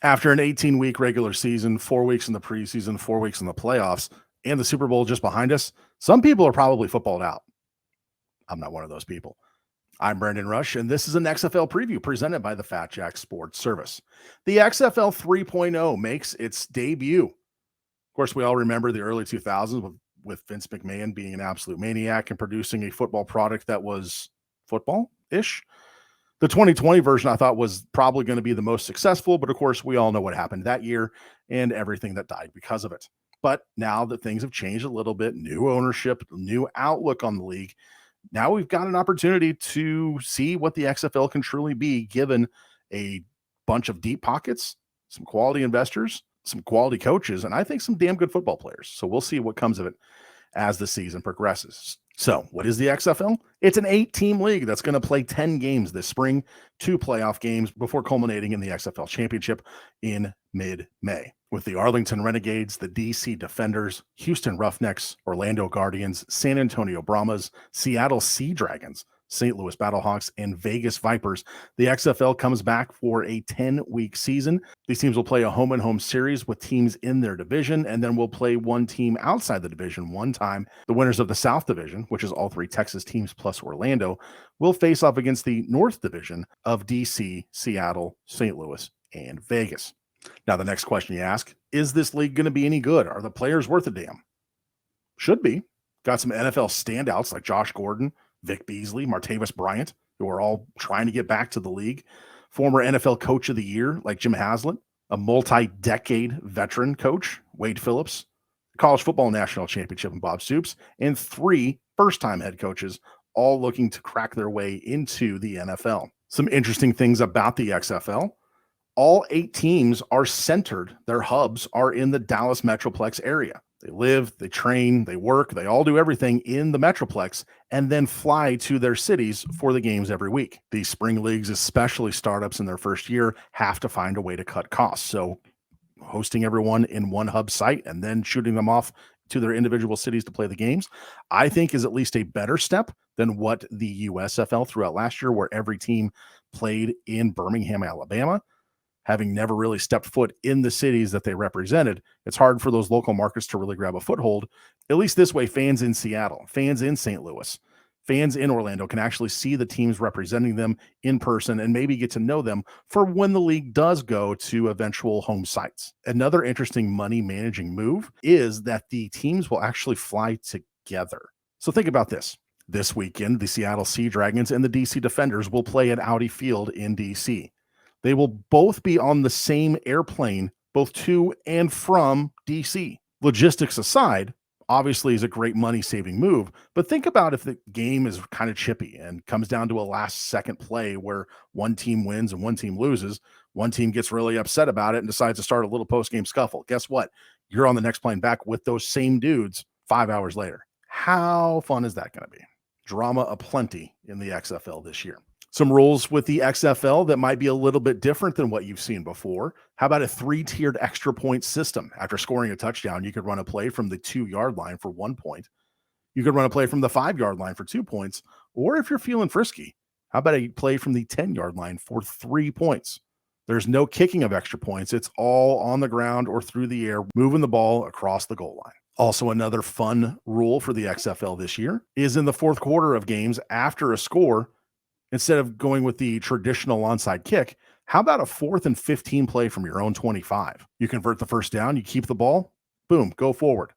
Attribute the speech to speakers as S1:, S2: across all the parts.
S1: After an 18-week regular season, 4 weeks in the preseason, 4 weeks in the playoffs, and the Super Bowl just behind us, some people are probably footballed out. I'm not one of those people. I'm Brandon Rush, and this is an XFL preview presented by the Fat Jack Sports Service. The XFL 3.0 makes its debut. Of course, we all remember the early 2000s with Vince McMahon being an absolute maniac and producing a football product that was football-ish. The 2020 version I thought was probably going to be the most successful, but of course, we all know what happened that year and everything that died because of it. But now that things have changed a little bit, new ownership, new outlook on the league, now we've got an opportunity to see what the XFL can truly be, given a bunch of deep pockets, some quality investors, some quality coaches, and I think some damn good football players. So we'll see what comes of it as the season progresses. So what is the XFL? It's an 8-team league that's going to play 10 games this spring, 2 playoff games before culminating in the XFL championship in mid-May. With the Arlington Renegades, the DC Defenders, Houston Roughnecks, Orlando Guardians, San Antonio Brahmas, Seattle Sea Dragons, St. Louis Battlehawks, and Vegas Vipers, the XFL comes back for a 10-week season. These teams will play a home-and-home series with teams in their division, and then we'll play one team outside the division one time. The winners of the South Division, which is all 3 Texas teams plus Orlando, will face off against the North Division of DC, Seattle, St. Louis, and Vegas. Now, the next question you ask, is this league going to be any good? Are the players worth a damn? Should be. Got some NFL standouts like Josh Gordon, Vic Beasley, Martavis Bryant, who are all trying to get back to the league. Former NFL Coach of the Year like Jim Haslett, a multi-decade veteran coach, Wade Phillips, College Football National Championship and Bob Stoops, and 3 first-time head coaches, all looking to crack their way into the NFL. Some interesting things about the XFL. All 8 teams are centered. Their hubs are in the Dallas Metroplex area. They live, they train, they work, they all do everything in the Metroplex and then fly to their cities for the games every week. These spring leagues, especially startups in their first year, have to find a way to cut costs. So hosting everyone in one hub site and then shooting them off to their individual cities to play the games, I think is at least a better step than what the USFL threw out last year, where every team played in Birmingham, Alabama. Having never really stepped foot in the cities that they represented, it's hard for those local markets to really grab a foothold. At least this way, fans in Seattle, fans in St. Louis, fans in Orlando can actually see the teams representing them in person and maybe get to know them for when the league does go to eventual home sites. Another interesting money managing move is that the teams will actually fly together. So think about this. This weekend, the Seattle Sea Dragons and the DC Defenders will play at Audi Field in DC. They will both be on the same airplane, both to and from DC. Logistics aside, obviously is a great money-saving move, but think about if the game is kind of chippy and comes down to a last-second play where one team wins and one team loses, one team gets really upset about it and decides to start a little post-game scuffle. Guess what? You're on the next plane back with those same dudes 5 hours later. How fun is that going to be? Drama aplenty in the XFL this year. Some rules with the XFL that might be a little bit different than what you've seen before. How about a 3-tiered extra point system? After scoring a touchdown, you could run a play from the 2-yard line for 1 point. You could run a play from the 5-yard line for 2 points. Or if you're feeling frisky, how about a play from the 10-yard line for 3 points? There's no kicking of extra points. It's all on the ground or through the air, moving the ball across the goal line. Also, another fun rule for the XFL this year is in the fourth quarter of games after a score, instead of going with the traditional onside kick, how about a 4th and 15 play from your own 25? You convert the first down, you keep the ball, boom, go forward.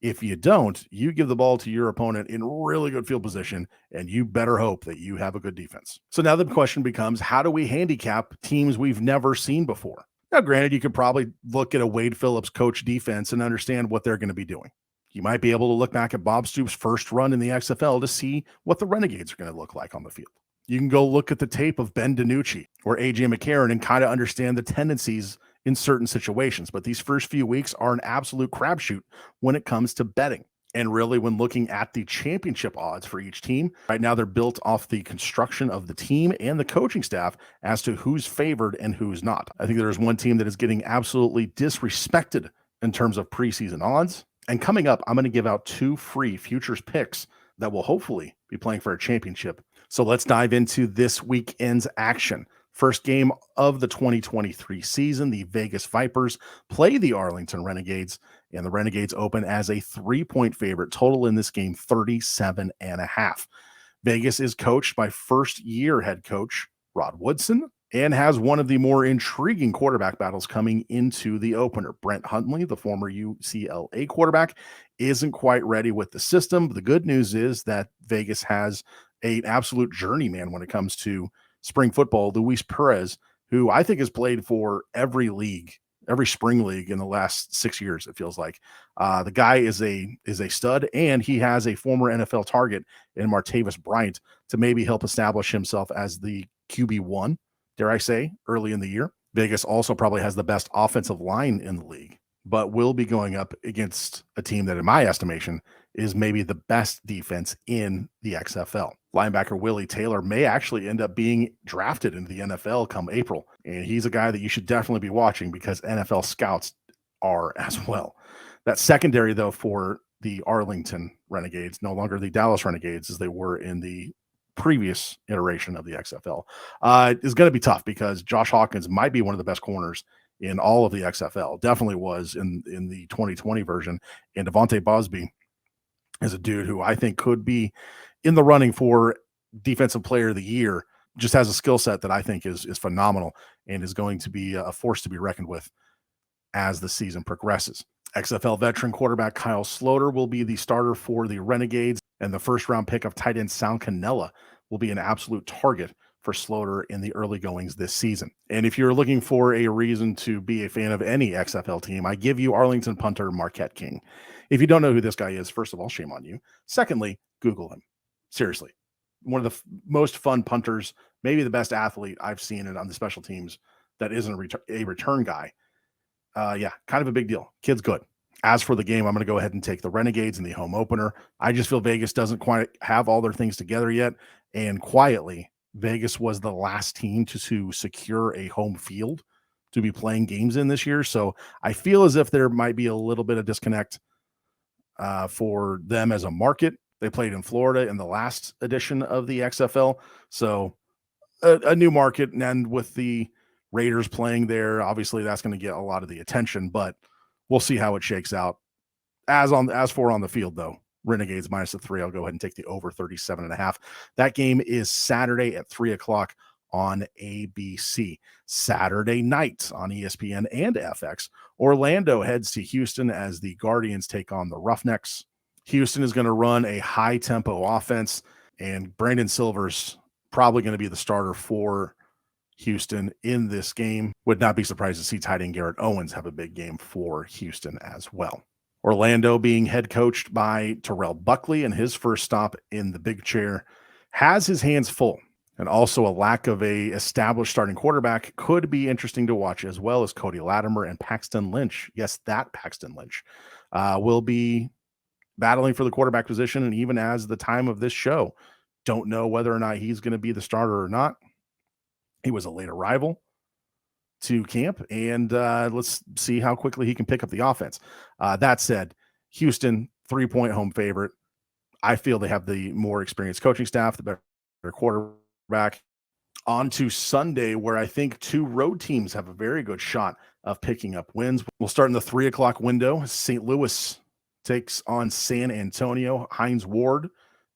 S1: If you don't, you give the ball to your opponent in really good field position, and you better hope that you have a good defense. So now the question becomes, how do we handicap teams we've never seen before? Now, granted, you could probably look at a Wade Phillips coach defense and understand what they're going to be doing. You might be able to look back at Bob Stoops' first run in the XFL to see what the Renegades are going to look like on the field. You can go look at the tape of Ben DiNucci or A.J. McCarron and kind of understand the tendencies in certain situations. But these first few weeks are an absolute crapshoot when it comes to betting. And really, when looking at the championship odds for each team, right now they're built off the construction of the team and the coaching staff as to who's favored and who's not. I think there's one team that is getting absolutely disrespected in terms of preseason odds. And coming up, I'm going to give out 2 free futures picks that will hopefully be playing for a championship. So let's dive into this weekend's action. First game of the 2023 season, the Vegas Vipers play the Arlington Renegades, and the Renegades open as a 3-point favorite. Total in this game, 37.5. Vegas is coached by first-year head coach Rod Woodson and has one of the more intriguing quarterback battles coming into the opener. Brent Hundley, the former UCLA quarterback, isn't quite ready with the system. But the good news is that Vegas has an absolute journeyman when it comes to spring football, Luis Perez, who I think has played for every league, every spring league in the last 6 years. It feels like the guy is a stud, and he has a former NFL target in Martavis Bryant to maybe help establish himself as the QB1, dare I say, early in the year. Vegas also probably has the best offensive line in the league, but will be going up against a team that, in my estimation, is maybe the best defense in the XFL. Linebacker Willie Taylor may actually end up being drafted into the NFL come April, and he's a guy that you should definitely be watching because NFL scouts are as well. That secondary, though, for the Arlington Renegades, no longer the Dallas Renegades as they were in the previous iteration of the XFL, is going to be tough because Josh Hawkins might be one of the best corners in all of the XFL. Definitely was in the 2020 version. And Devontae Bosby is a dude who I think could be in the running for Defensive Player of the Year. Just has a skill set that I think is phenomenal and is going to be a force to be reckoned with as the season progresses. XFL veteran quarterback Kyle Sloter will be the starter for the Renegades, and the first-round pick of tight end Sal Cannella will be an absolute target for Sloter in the early goings this season. And if you're looking for a reason to be a fan of any XFL team, I give you Arlington punter Marquette King. If you don't know who this guy is, first of all, shame on you. Secondly, Google him. Seriously. One of the most fun punters, maybe the best athlete I've seen on the special teams that isn't a return guy. Yeah, kind of a big deal. Kid's good. As for the game, I'm going to go ahead and take the Renegades in the home opener. I just feel Vegas doesn't quite have all their things together yet. And quietly, Vegas was the last team to secure a home field to be playing games in this year. So I feel as if there might be a little bit of disconnect for them as a market. They played in Florida in the last edition of the XFL. So a new market, and with the Raiders playing there, obviously that's going to get a lot of the attention, but we'll see how it shakes out. As for on the field, though, Renegades -3. I'll go ahead and take the over 37.5. That game is Saturday at 3:00 on ABC. Saturday night on ESPN and FX, Orlando heads to Houston as the Guardians take on the Roughnecks. Houston is going to run a high-tempo offense, and Brandon Silver's probably going to be the starter for Houston in this game. Would not be surprised to see tight end Garrett Owens have a big game for Houston as well. Orlando, being head coached by Terrell Buckley in his first stop in the big chair, has his hands full. And also a lack of a established starting quarterback could be interesting to watch, as well as Cody Latimer and Paxton Lynch. Yes, that Paxton Lynch will be battling for the quarterback position. And even as the time of this show, don't know whether or not he's going to be the starter or not. He was a late arrival to camp, and let's see how quickly he can pick up the offense. That said, Houston, 3-point home favorite. I feel they have the more experienced coaching staff, the better quarterback. On to Sunday, where I think two road teams have a very good shot of picking up wins. We'll start in the 3:00 window. St. Louis takes on San Antonio. Hines Ward,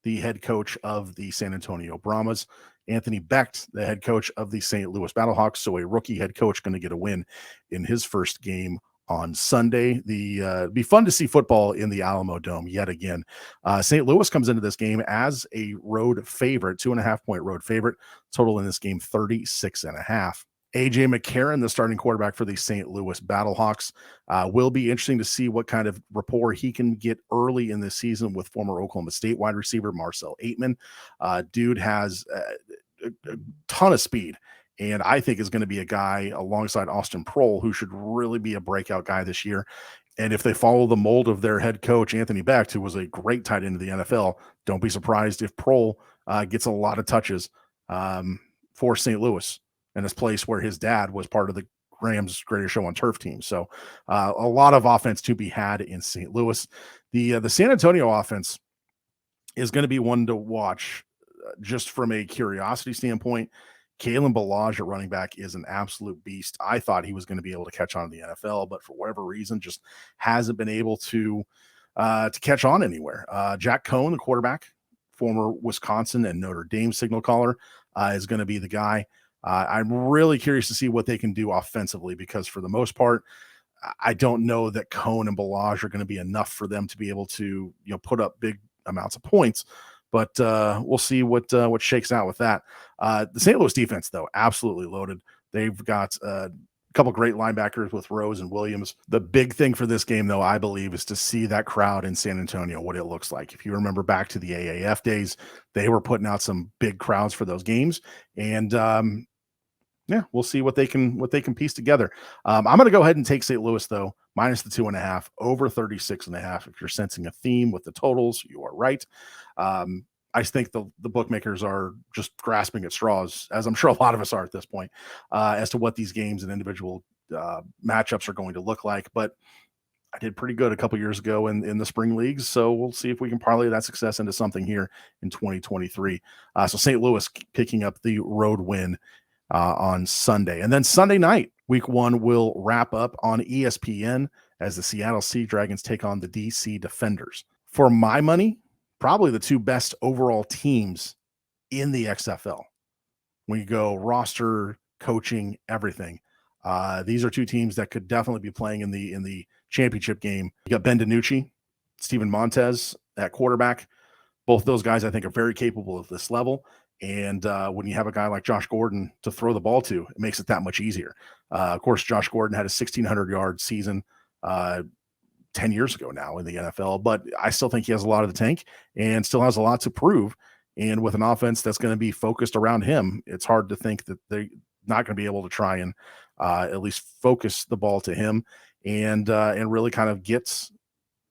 S1: the head coach of the San Antonio Brahmas. Anthony Becht, the head coach of the St. Louis Battlehawks. So a rookie head coach going to get a win in his first game on Sunday. Be fun to see football in the Alamo Dome yet again. St. Louis comes into this game as a road favorite, 2.5-point road favorite. Total in this game, 36.5. AJ McCarron, the starting quarterback for the St. Louis Battlehawks, will be interesting to see what kind of rapport he can get early in this season with former Oklahoma State wide receiver Marcel Aitman. Dude has a ton of speed, and I think is going to be a guy alongside Austin Prohl who should really be a breakout guy this year. And if they follow the mold of their head coach, Anthony Becht, who was a great tight end of the NFL, don't be surprised if Prohl gets a lot of touches for St. Louis, in this place where his dad was part of the Rams' Greatest Show on Turf team. So a lot of offense to be had in St. Louis. The San Antonio offense is going to be one to watch just from a curiosity standpoint. Kalen Ballage at running back is an absolute beast. I thought he was going to be able to catch on in the NFL, but for whatever reason, just hasn't been able to catch on anywhere. Jack Cohn, the quarterback, former Wisconsin and Notre Dame signal caller, is going to be the guy. I'm really curious to see what they can do offensively, because for the most part, I don't know that Cohn and Ballage are going to be enough for them to be able to, put up big amounts of points. But we'll see what shakes out with that. The St. Louis defense, though, absolutely loaded. They've got a couple great linebackers with Rose and Williams. The big thing for this game, though, I believe, is to see that crowd in San Antonio, what it looks like. If you remember back to the AAF days, they were putting out some big crowds for those games. And yeah, we'll see what they can piece together. I'm going to go ahead and take St. Louis, though, minus the 2.5, over 36.5. If you're sensing a theme with the totals, you are right. I think the bookmakers are just grasping at straws, as I'm sure a lot of us are at this point, as to what these games and individual matchups are going to look like. But I did pretty good a couple years ago in the spring leagues, so we'll see if we can parlay that success into something here in 2023. So St. Louis picking up the road win on Sunday. And then Sunday night, week 1 will wrap up on ESPN as the Seattle Sea Dragons take on the DC Defenders. For my money, probably the 2 best overall teams in the XFL. When you go roster, coaching, everything, these are 2 teams that could definitely be playing in the championship game. You got Ben DiNucci, Steven Montez at quarterback. Both those guys, I think, are very capable of this level. And when you have a guy like Josh Gordon to throw the ball to, it makes it that much easier. Of course, Josh Gordon had a 1,600-yard season 10 years ago now in the NFL, but I still think he has a lot of the tank and still has a lot to prove. And with an offense that's going to be focused around him, it's hard to think that they're not going to be able to try and at least focus the ball to him and really kind of gets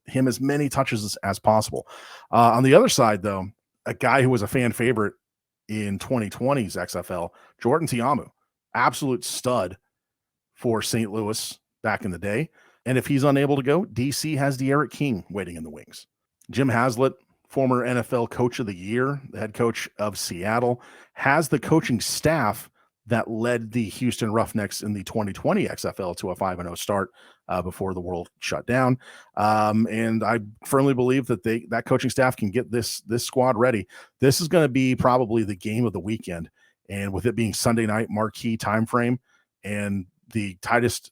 S1: him as many touches as possible. On the other side, though, a guy who was a fan favorite in 2020's XFL, Jordan Tiamu, absolute stud for St. Louis back in the day. And if he's unable to go, DC has De'Aaron King waiting in the wings. Jim Haslett, former NFL Coach of the Year, the head coach of Seattle, has the coaching staff that led the Houston Roughnecks in the 2020 XFL to a 5-0 start before the world shut down. And I firmly believe that that coaching staff can get this squad ready. This is going to be probably the game of the weekend. And with it being Sunday night marquee time frame and the tightest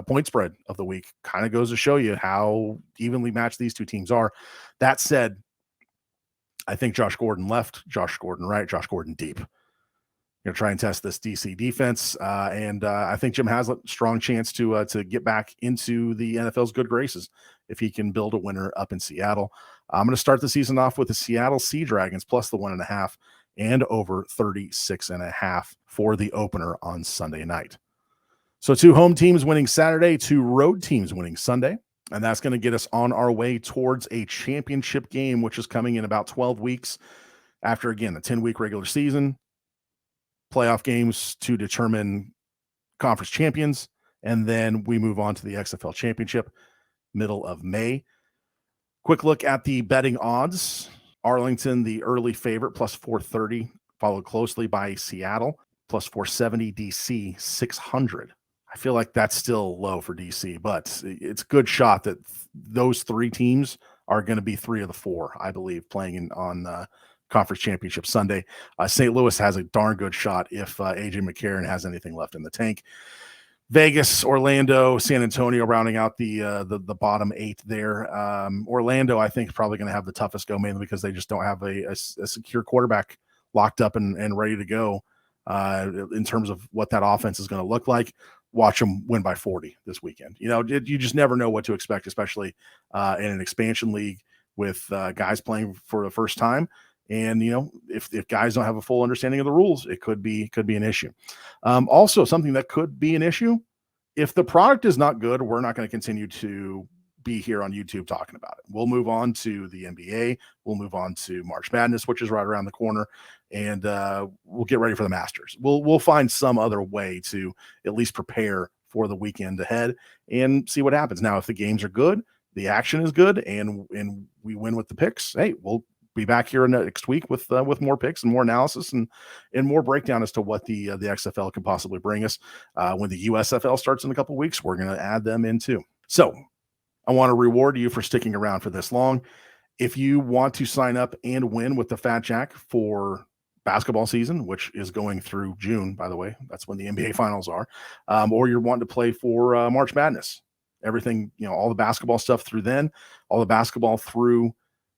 S1: point spread of the week, kind of goes to show you how evenly matched these 2 teams are. That said, I think Josh Gordon left, Josh Gordon right, Josh Gordon deep. Going to try and test this DC defense, and I think Jim Haslett, strong chance to get back into the NFL's good graces if he can build a winner up in Seattle. I'm going to start the season off with the Seattle Sea Dragons plus the 1.5 and over 36.5 for the opener on Sunday night. So 2 home teams winning Saturday, 2 road teams winning Sunday. And that's going to get us on our way towards a championship game, which is coming in about 12 weeks after, again, a 10-week regular season, playoff games to determine conference champions, and then we move on to the XFL championship middle of May. Quick look at the betting odds. Arlington, the early favorite, plus 430, followed closely by Seattle, plus 470, DC, 600. I feel like that's still low for DC, but it's a good shot that those 3 teams are going to be 3 of the 4, I believe, playing on Conference Championship Sunday. St. Louis has a darn good shot if AJ McCarron has anything left in the tank. Vegas, Orlando, San Antonio rounding out the bottom 8 there. Orlando, I think, is probably going to have the toughest go, mainly because they just don't have a secure quarterback locked up and ready to go in terms of what that offense is going to look like. Watch them win by 40 this weekend. You just never know what to expect, especially in an expansion league with guys playing for the first time. And, if guys don't have a full understanding of the rules, it could be an issue. Also, something that could be an issue, if the product is not good, we're not going to continue to be here on YouTube talking about it. We'll move on to the NBA. We'll move on to March Madness, which is right around the corner. And we'll get ready for the Masters. We'll find some other way to at least prepare for the weekend ahead and see what happens. Now, if the games are good, the action is good, and we win with the picks, hey, we'll be back here next week with more picks and more analysis and more breakdown as to what the XFL can possibly bring us. When the USFL starts in a couple of weeks, we're going to add them in too. So I want to reward you for sticking around for this long. If you want to sign up and win with the Fat Jack for basketball season, which is going through June, by the way, that's when the NBA finals are, or you're wanting to play for March Madness, everything, all the basketball stuff through then, all the basketball through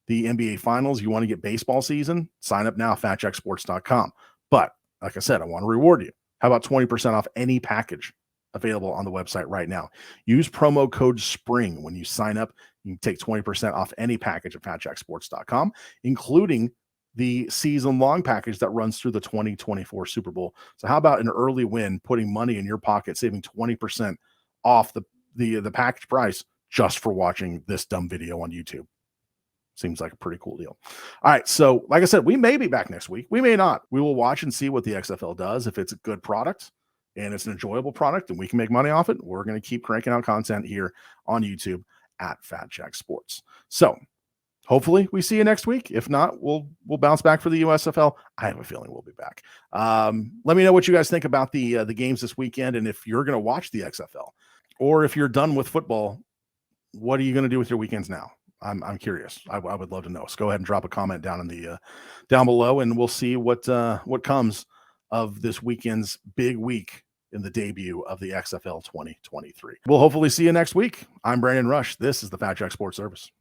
S1: the NBA finals, you want to get baseball season, sign up now, fatjacksports.com. But like I said, I want to reward you. How about 20% off any package available on the website right now? Use promo code SPRING when you sign up. You can take 20% off any package at fatjacksports.com, including the season-long package that runs through the 2024 Super Bowl. So how about an early win, putting money in your pocket, saving 20% off the package price just for watching this dumb video on YouTube? Seems like a pretty cool deal. All right. So like I said, we may be back next week. We may not. We will watch and see what the XFL does. If it's a good product and it's an enjoyable product and we can make money off it, we're going to keep cranking out content here on YouTube at Fat Jack Sports. So hopefully we see you next week. If not, we'll bounce back for the USFL. I have a feeling we'll be back. Let me know what you guys think about the games this weekend, and if you're going to watch the XFL, or if you're done with football, what are you going to do with your weekends now? I'm curious. I would love to know. So go ahead and drop a comment down in the down below, and we'll see what comes of this weekend's big week in the debut of the XFL 2023. We'll hopefully see you next week. I'm Brandon Rush. This is the Fat Jack Sports Service.